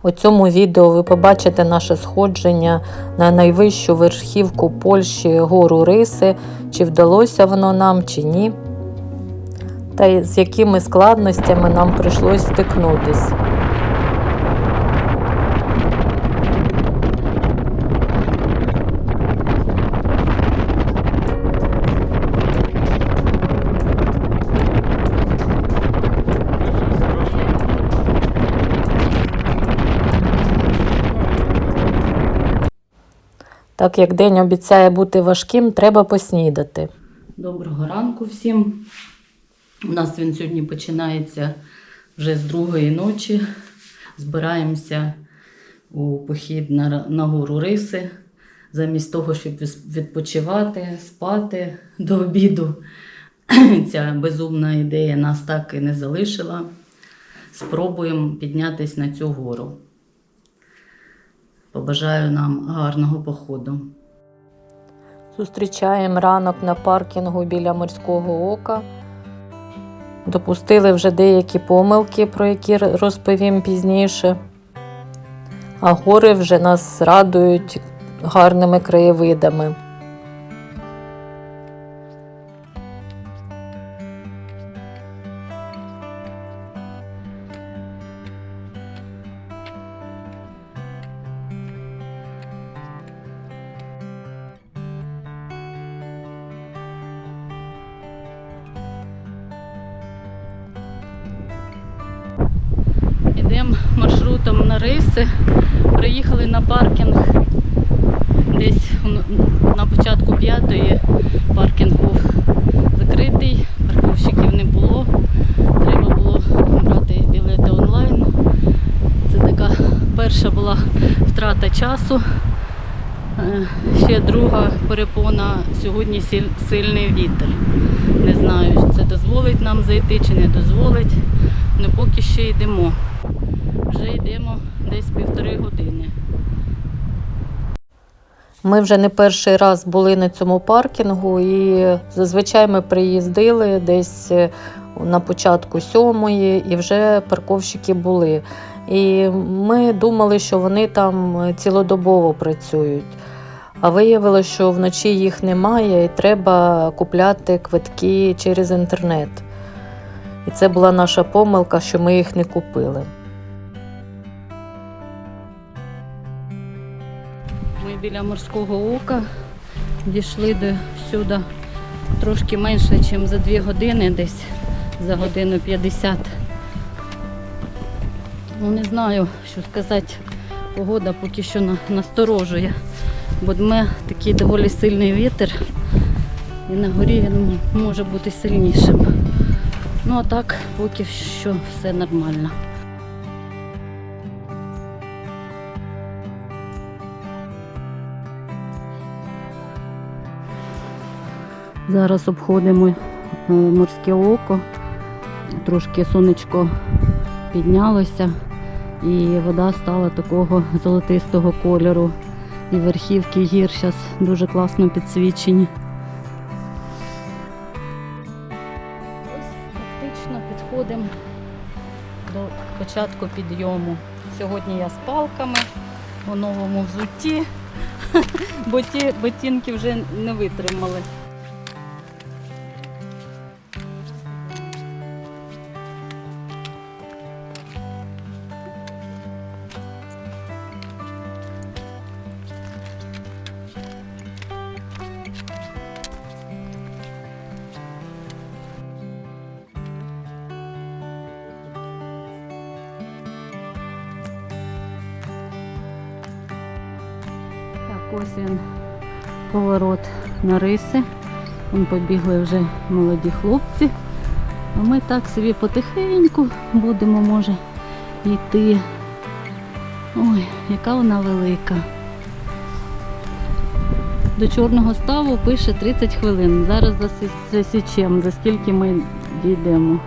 У цьому відео ви побачите наше сходження на найвищу верхівку Польщі гору Риси, чи вдалося воно нам, чи ні, та з якими складностями нам прийшлось стикнутись. Так як день обіцяє бути важким, треба поснідати. Доброго ранку всім. У нас він сьогодні починається вже з 2-ї ночі. Збираємося у похід на гору Риси. Замість того, щоб відпочивати, спати до обіду. Ця безумна ідея нас так і не залишила. Спробуємо піднятися на цю гору. Побажаю нам гарного походу. Зустрічаємо ранок на паркінгу біля Морського Ока. Допустили вже деякі помилки, про які розповім пізніше. А гори вже нас радують гарними краєвидами. Йдемо маршрутом на Риси. Приїхали на паркінг десь на початку 5-ї. Паркінг був закритий, парковщиків не було. Треба було брати білети онлайн. Це така перша була втрата часу. Ще друга перепона – сьогодні сильний вітер. Не знаю, це дозволить нам зайти чи не дозволить, але поки ще йдемо. Вже йдемо десь 1,5 години. Ми вже не перший раз були на цьому паркінгу і зазвичай ми приїздили десь на початку 7-ї і вже парковщики були. І ми думали, що вони там цілодобово працюють. А виявилося, що вночі їх немає і треба купляти квитки через інтернет. І це була наша помилка, що ми їх не купили. Ми біля Морського Ока дійшли до сюди трошки менше, ніж за 2 години, десь за 1:50. Ну, не знаю, що сказати, погода поки що насторожує, бо дме такий доволі сильний вітер і на горі він може бути сильнішим. Ну а так поки що все нормально. Зараз обходимо Морське Око, трошки сонечко піднялося і вода стала такого золотистого кольору. І верхівки гір зараз дуже класно підсвічені. Ось фактично підходимо до початку підйому. Сьогодні я з палками у новому взутті, бо ті ботинки вже не витримали. Ось він, поворот на Риси. Вон побігли вже молоді хлопці. А ми так собі потихеньку будемо, може, йти. Ой, яка вона велика. До Чорного ставу пише 30 хвилин. Зараз засічемо, за скільки ми дійдемо.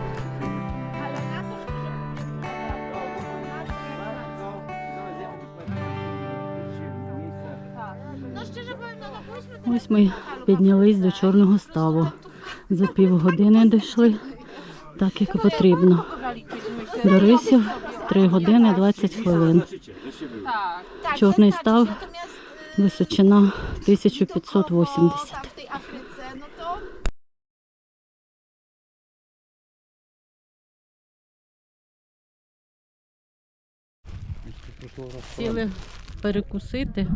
Ось ми піднялись до Чорного ставу. За півгодини дійшли, так як і потрібно. До Рисів 3 години 20 хвилин. Чорний став, височина 1580. Сіли перекусити.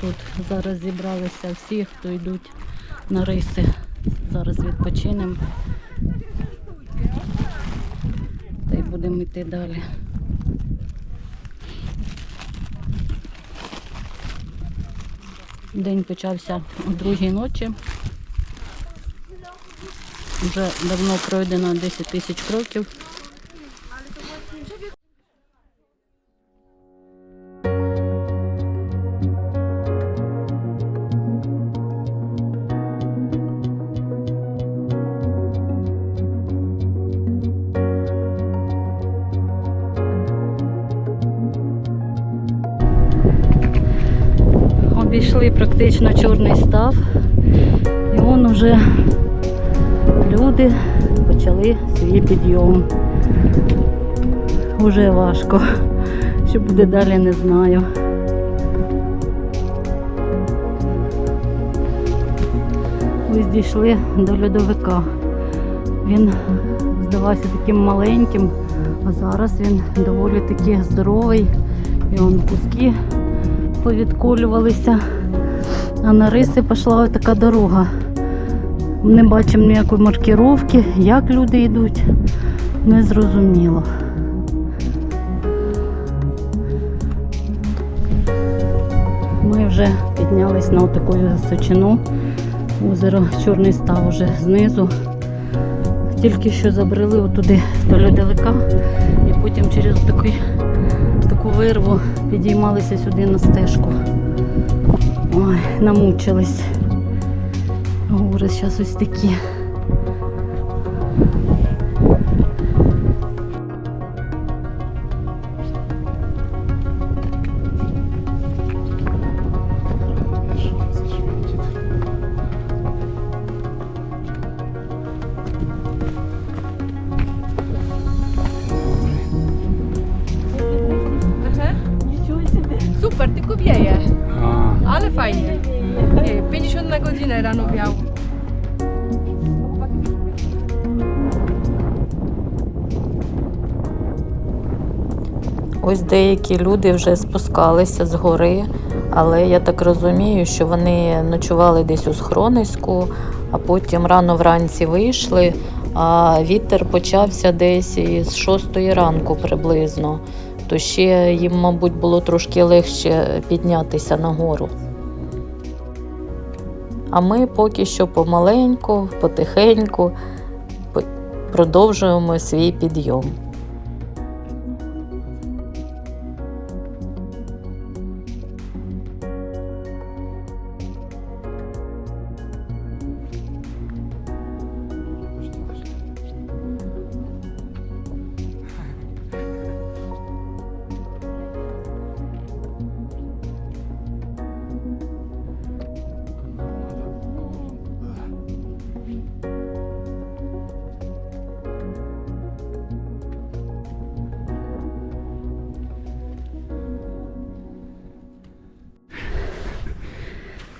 Тут зараз зібралися всі, хто йдуть на риси. Зараз відпочинемо. Та й будемо йти далі. День почався о 2-й ночі. Вже давно пройдено 10 тисяч кроків. Обійшли практично Чорний став, і вон уже люди почали свій підйом. Уже важко, що буде далі, не знаю. Ось дійшли до льодовика. Він здавався таким маленьким, а зараз він доволі таки здоровий. І вон куски повідколювалися, а на риси пішла ось така дорога. Не бачимо ніякої маркировки, як люди йдуть, не зрозуміло. Ми вже піднялись на таку височину. Озеро Чорний став уже знизу. Тільки що забрели отуди до льодовика і потім через таку вирву підіймалися сюди на стежку. Ой, намучились. Гори зараз ось такі. Super, tylko wieje. Ale fajnie. Nie, 50 na godzinę rano wiało. Ось деякі люди вже спускалися з гори, але я так розумію, що вони ночували десь у схрониську, а потім рано вранці вийшли, а вітер почався десь із 6 ранку приблизно. То ще їм, мабуть, було трошки легше піднятися на гору. А ми поки що помаленьку, потихеньку продовжуємо свій підйом.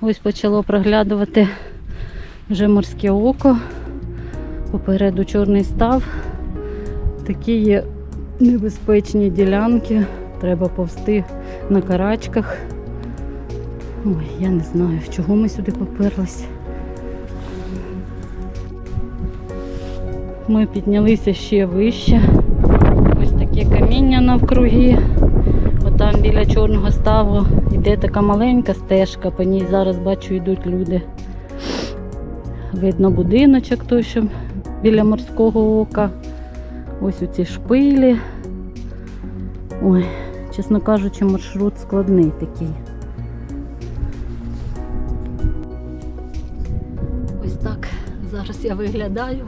Ось почало проглядувати вже морське око. Попереду Чорний став. Такі є небезпечні ділянки. Треба повзти на карачках. Ой, я не знаю, чого ми сюди поперлись. Ми піднялися ще вище. Ось таке каміння навкруги. Отам біля Чорного ставу йде така маленька стежка, по ній зараз бачу йдуть люди. Видно будиночок той, що біля морського ока. Ось оці шпилі. Ой, чесно кажучи, маршрут складний такий. Ось так зараз я виглядаю.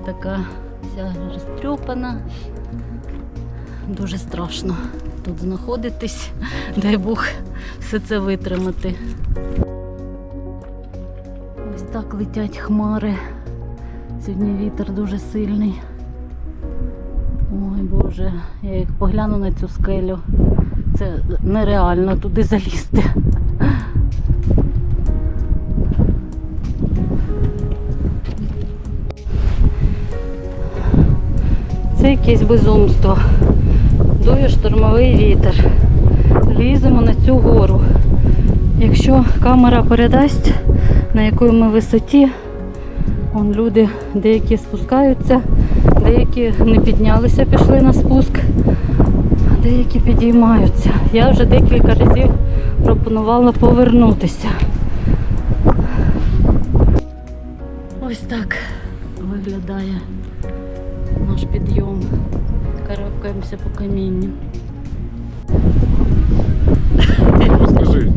Така вся розтрьопана. Дуже страшно тут знаходитись. Дай Бог все це витримати. Ось так летять хмари. Сьогодні вітер дуже сильний. Ой Боже, я як погляну на цю скелю, це нереально туди залізти. Це якесь безумство. Дує штормовий вітер. Ліземо на цю гору. Якщо камера передасть, на якій ми висоті, вон люди деякі спускаються, деякі не піднялися, пішли на спуск, а деякі підіймаються. Я вже декілька разів пропонувала повернутися. Ось так виглядає наш підйом. Карабкаємося по камінню. Розкажи, ти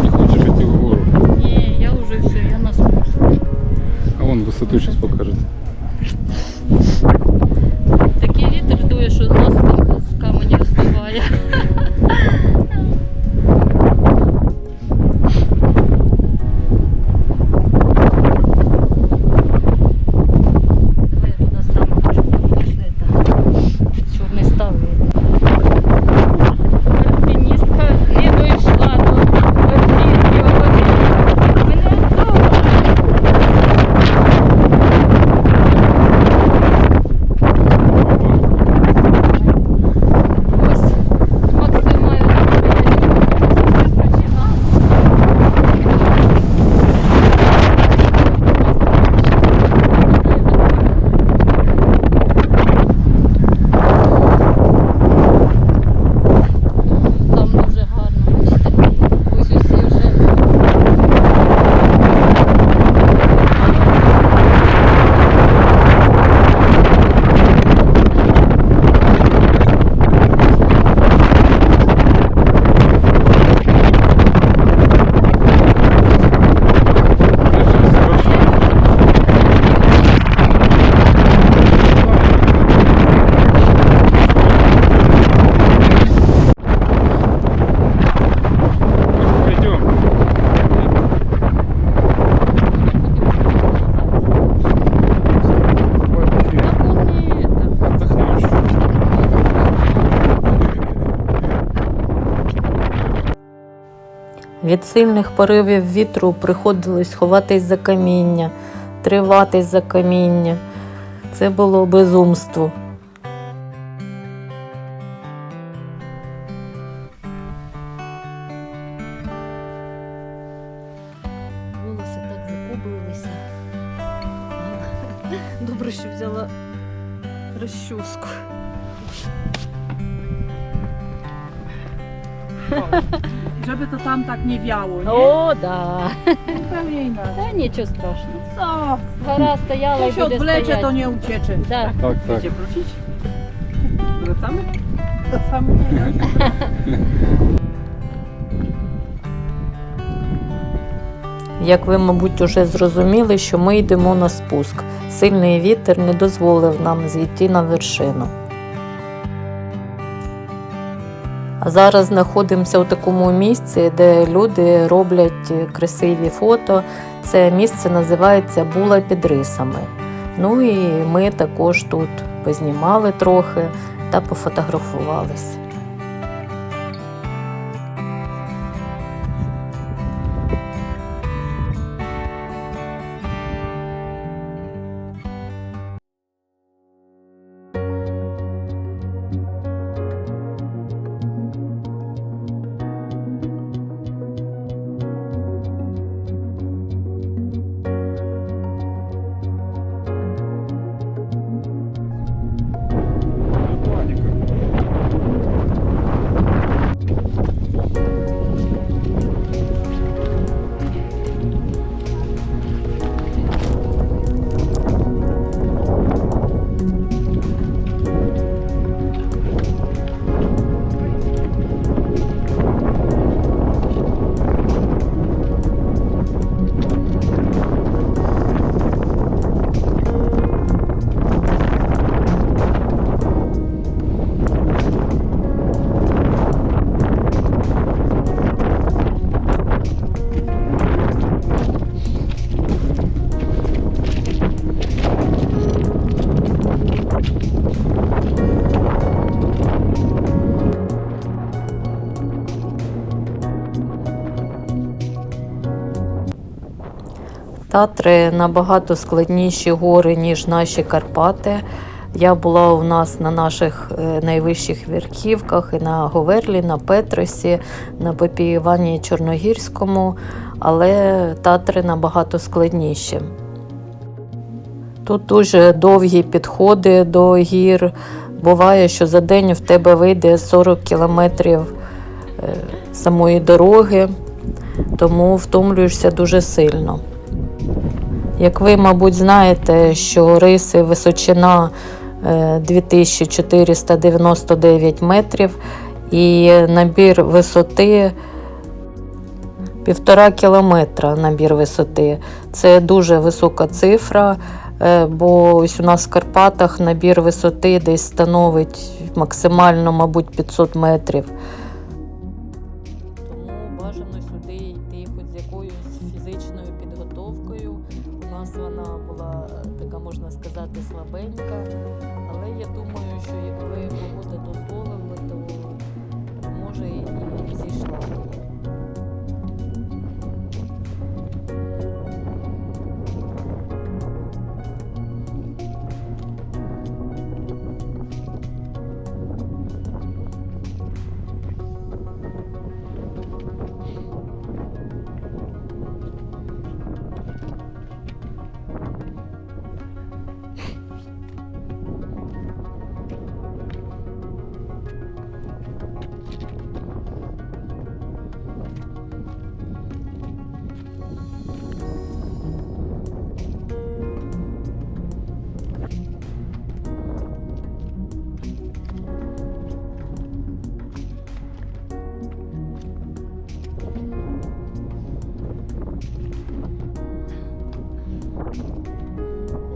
не хочеш йти вгору, Ні, я вже все, я на спуск. а вон висоту зараз покажете. Такий вітер дує, що нас там з каменів збиває. Давай я туди стану, щоб пішли так. Чорний став видно. Альпіністка не дійшла до верхівки води. Мене ось максимально височина. Там дуже гарно, бачите. Ось усі вже. Пойдем. Отдохнем чуть-чуть. Від сильних поривів вітру приходилось ховатись за каміння, триватись за каміння. Це було безумство. Волоси так закублилися. Добре, що взяла розчіску. Żeby to tam tak nie wiało, nie? О, да. Zupełnie inaczej. Та нічого страшного. Co? Гора стояла і To się буде odwlecze, стояти. to nie uciecze. Да. Так, так. Chcecie wrócić? Wracamy? Wracamy. Як ви, мабуть, уже зрозуміли, що ми йдемо на спуск. Сильний вітер не дозволив нам зійти на вершину. А зараз знаходимося у такому місці, де люди роблять красиві фото. Це місце називається Була під рисами. Ну і ми також тут познімали трохи та пофотографувались. Паника. Татри набагато складніші гори, ніж наші Карпати. Я була у нас на наших найвищих верхівках, і на Говерлі, на Петросі, на Попі Івані Чорногірському, але Татри набагато складніші. Тут дуже довгі підходи до гір. Буває, що за день в тебе вийде 40 кілометрів самої дороги, тому втомлюєшся дуже сильно. Як ви, мабуть, знаєте, що риси височина 2499 метрів і набір висоти 1,5 кілометра набір висоти. Це дуже висока цифра, бо ось у нас в Карпатах набір висоти десь становить максимально, мабуть, 500 метрів. Тому бажано сюди йти хоч з якоюсь фізичною підготовкою. У нас вона була така, можна сказати, слабенька, але я думаю, що якби погода дозволила, то може і зійшла.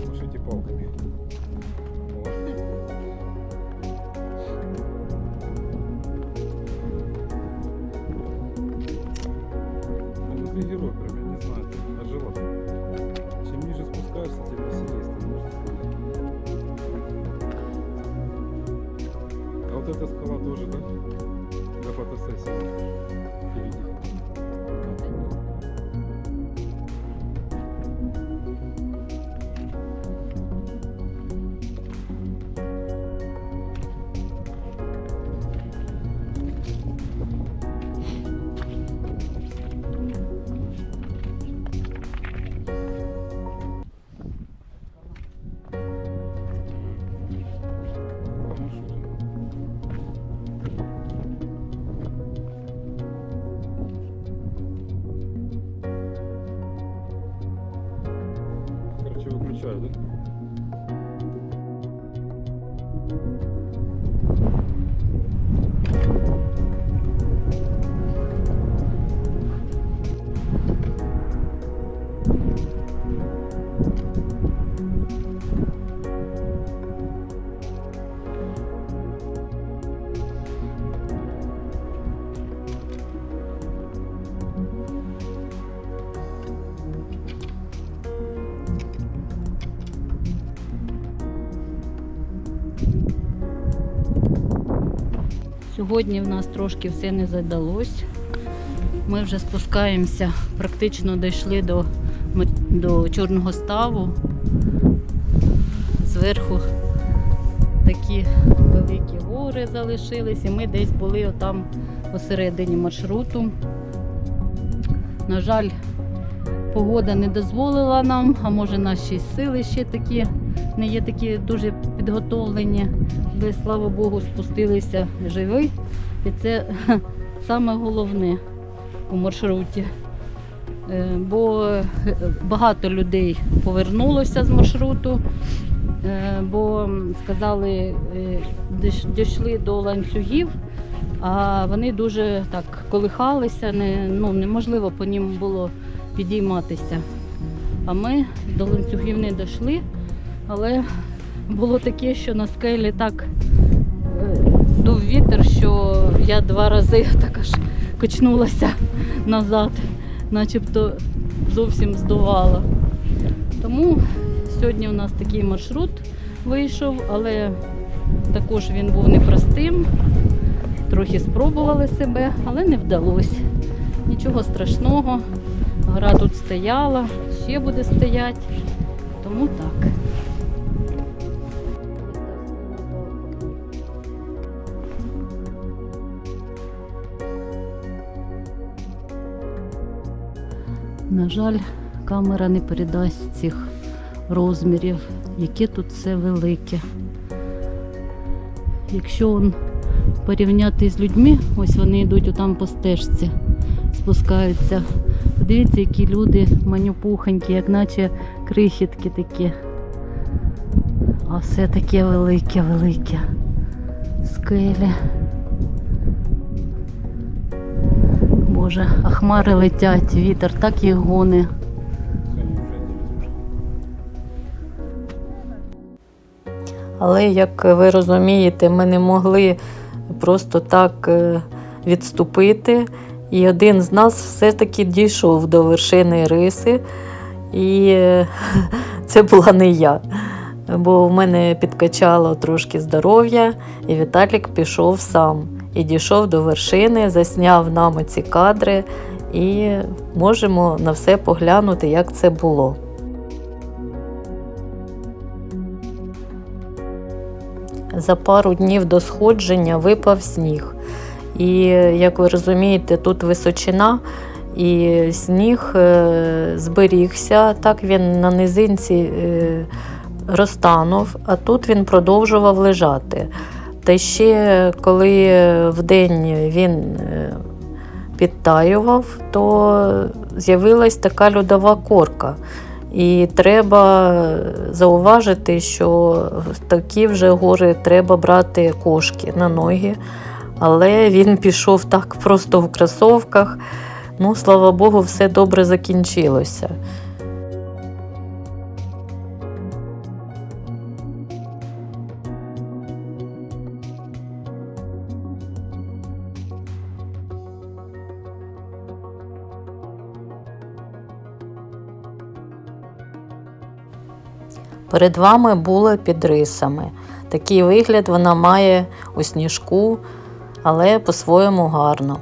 Помашите палками. Вот. Ну, ты герой, прям, я не знаю, ты ожила. Чем ниже спускаешься, тем веселее становишься. А вот эта скала тоже, да? Для фотосессии. Впереди. Короче, выключаю, да? Сьогодні в нас трошки все не задалось. Ми вже спускаємося, практично дійшли до Чорного ставу. Зверху такі великі гори залишились, і ми десь були отам посередині маршруту. На жаль, погода не дозволила нам, а може наші сили ще такі не є такі дуже підготовлені. Але, слава Богу, спустилися живі. І це саме головне у маршруті. Бо багато людей повернулося з маршруту, бо сказали, дійшли до ланцюгів, а вони дуже так колихалися, неможливо по ним було підійматися. А ми до ланцюгів не дійшли, але було таке, що на скелі так дув вітер, що я 2 рази так аж качнулася назад, начебто зовсім здувала. Тому сьогодні у нас такий маршрут вийшов, але також він був непростим. Трохи спробували себе, але не вдалося. Нічого страшного. Гора тут стояла, ще буде стояти. Тому так. На жаль, камера не передасть цих розмірів, яке тут все велике. Якщо порівняти з людьми, ось вони йдуть отам по стежці, спускаються. Подивіться, які люди манюпухонькі, як наче крихітки такі. А все таке велике-велике. Скелі. Боже, а хмари летять, вітер так їх гоне. Але, як ви розумієте, ми не могли просто так відступити. І один з нас все-таки дійшов до вершини риси. І це була не я. Бо в мене підкачало трошки здоров'я, і Віталік пішов сам. І дійшов до вершини, засняв нам ці кадри, і можемо на все поглянути, як це було. За пару днів до сходження випав сніг. І, як ви розумієте, тут височина, і сніг зберігся, так він на низинці розтанув, а тут він продовжував лежати. Та ще, коли вдень він підтаював, то з'явилась така льодова корка. І треба зауважити, що в такі вже гори треба брати кошки на ноги. Але він пішов так просто в кросовках. Ну, слава Богу, все добре закінчилося. Перед вами була під рисами. Такий вигляд вона має у сніжку, але по-своєму гарно.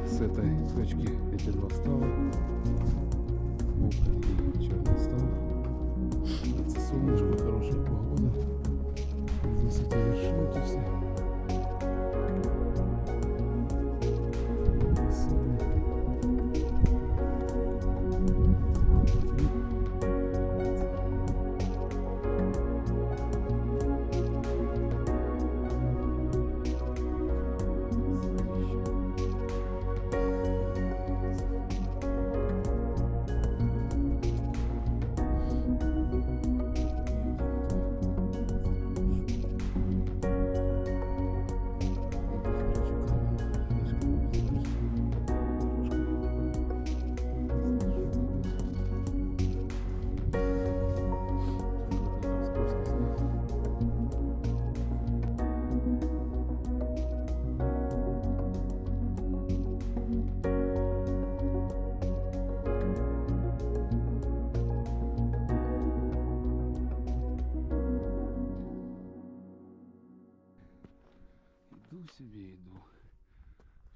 С этой точки эти два става. Оп, и черный став. Это солнышко, хорошая погода. Здесь эти вершинки все. Красивые. Иду себе, иду.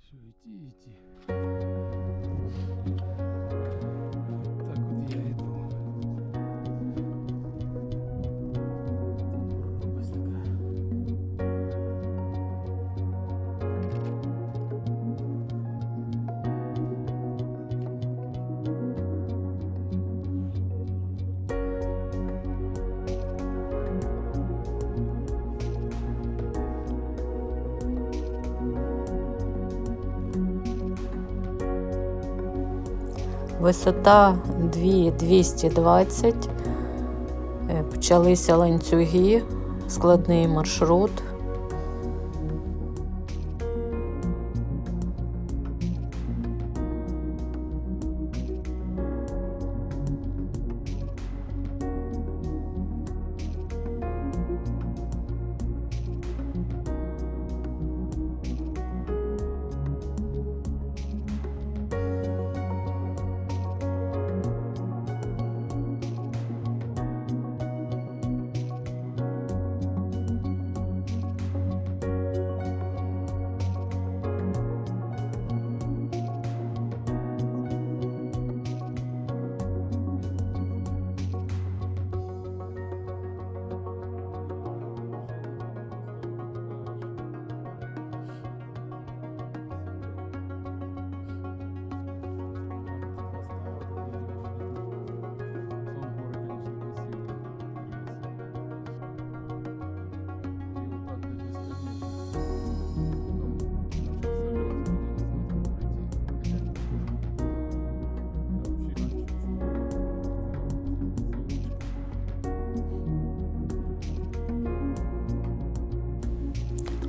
Все, идти. Так вот я иду. Пропасть такая. Висота 2220, почалися ланцюги, складний маршрут.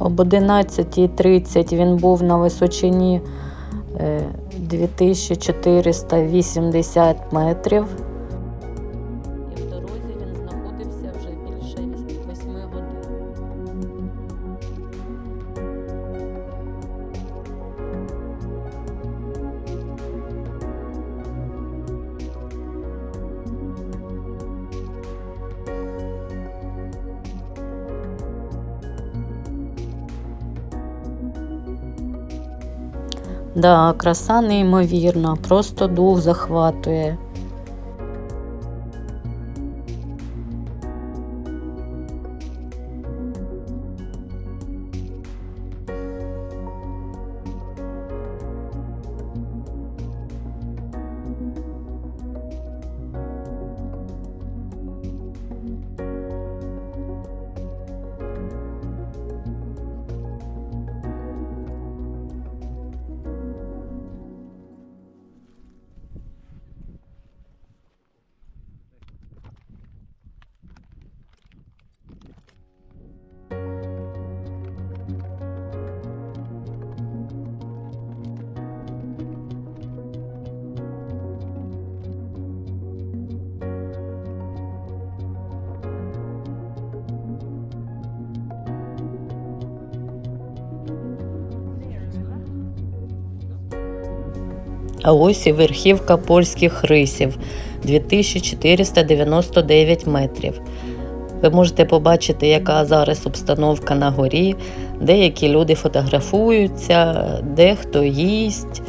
Об 11:30 він був на височині 2480 метрів. І в дорозі він знаходився вже більше 8 годин. Да, краса неймовірна, просто дух захватує. А ось і верхівка польських рисів – 2499 метрів. Ви можете побачити, яка зараз обстановка на горі. Деякі люди фотографуються, дехто їсть.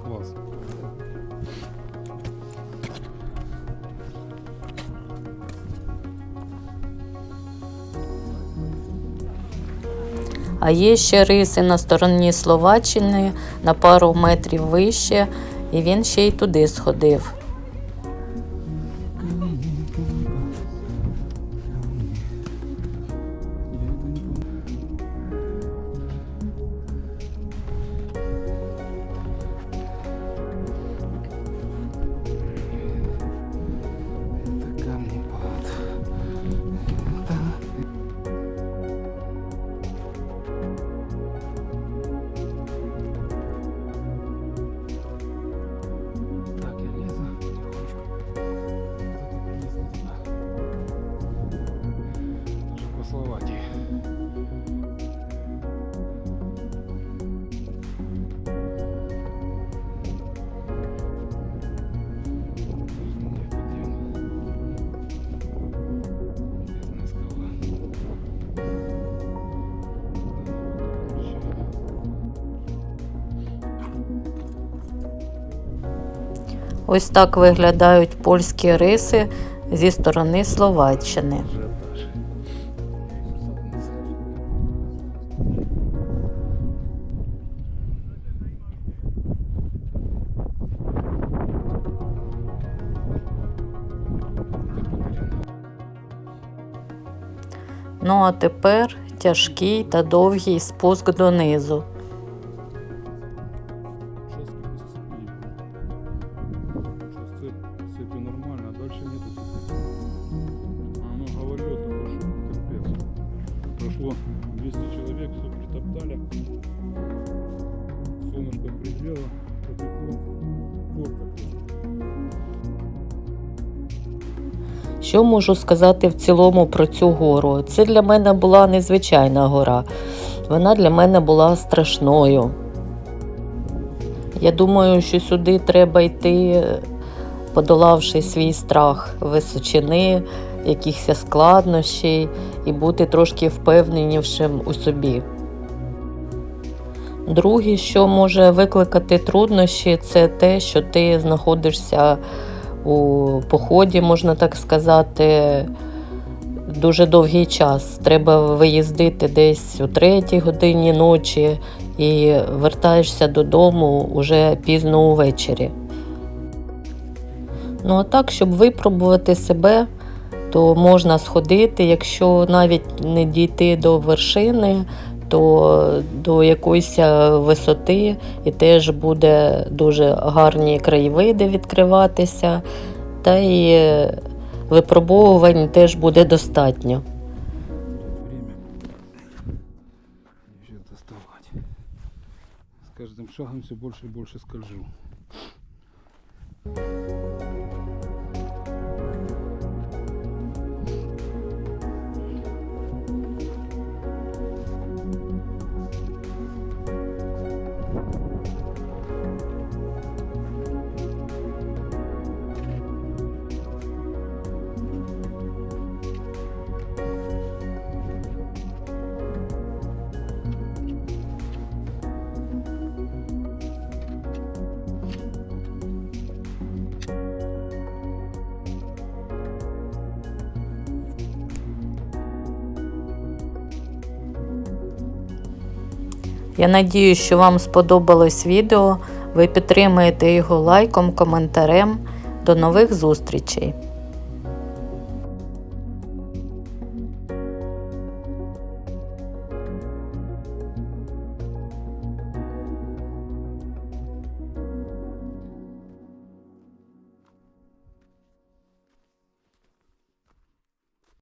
Класс. А є ще риси на стороні Словаччини, на пару метрів вище, і він ще й туди сходив. Так, я лезу потихонечку. Уже по Словакии. Ось так виглядають польські риси зі сторони Словаччини. Ажиотаж. Ну а тепер тяжкий та довгий спуск донизу. Сейчас цепи нормально, а дальше нету цепи. Оно говорит, только что капец. Прошло 200 человек, все притоптали. Солнышко пригрело, потекло. Горка. Що можу сказати в цілому про цю гору? Це для мене була незвичайна гора. Вона для мене була страшною. Я думаю, що сюди треба йти, подолавши свій страх височини, якихось складнощів і бути трошки впевненішим у собі. Друге, що може викликати труднощі, це те, що ти знаходишся у поході, можна так сказати, дуже довгий час. Треба виїздити десь о 3-й годині ночі і вертаєшся додому уже пізно увечері. Ну а так, щоб випробувати себе, то можна сходити, якщо навіть не дійти до вершини, то до якоїсь висоти і теж буде дуже гарні краєвиди відкриватися, та й випробовувань теж буде достатньо. Время еще доставать. С каждым шагом все больше и больше скольжу. Я надію, що вам сподобалось відео. Ви підтримаєте його лайком, коментарем. До нових зустрічей!